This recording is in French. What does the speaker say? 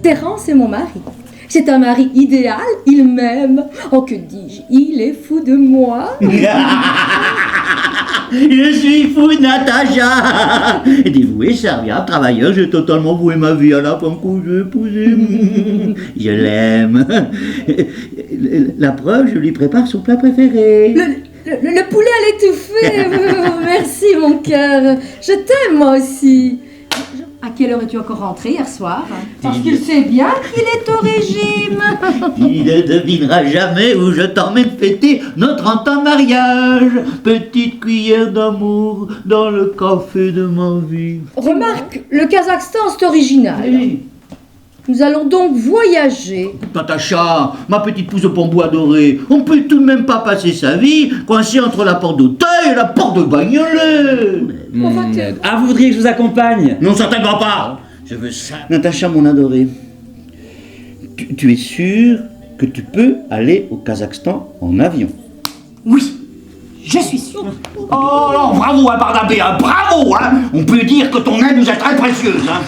Terence est mon mari. C'est un mari idéal, il m'aime. Oh, que dis-je, il est fou de moi. Je suis fou de Natacha. Dévoué, serviable, travailleur, j'ai totalement voué ma vie à la femme que j'ai épousée. Je l'aime. La preuve, je lui prépare son plat préféré. Le poulet à l'étouffée. Merci, mon cœur. Je t'aime, moi aussi. À quelle heure es-tu encore rentré hier soir? Parce qu'il sait bien qu'il est au régime. Il ne devinera jamais où je t'emmène fêter notre 30 ans de mariage. Petite cuillère d'amour dans le café de ma vie. Remarque, le Kazakhstan, c'est original. Oui. Nous allons donc voyager. Natacha, ma petite pousse de bambou adorée, on peut tout de même pas passer sa vie coincée entre la porte d'Auteuil et la porte de Bagnolet. Ah, vous voudriez que je vous accompagne? Non, certainement pas. Je veux ça. Natacha, mon adorée, tu es sûre que tu peux aller au Kazakhstan en avion? Oui, je suis sûre. Oh, bravo, hein, Barnabé, hein, bravo, hein. On peut dire que ton aide nous est très précieuse, hein.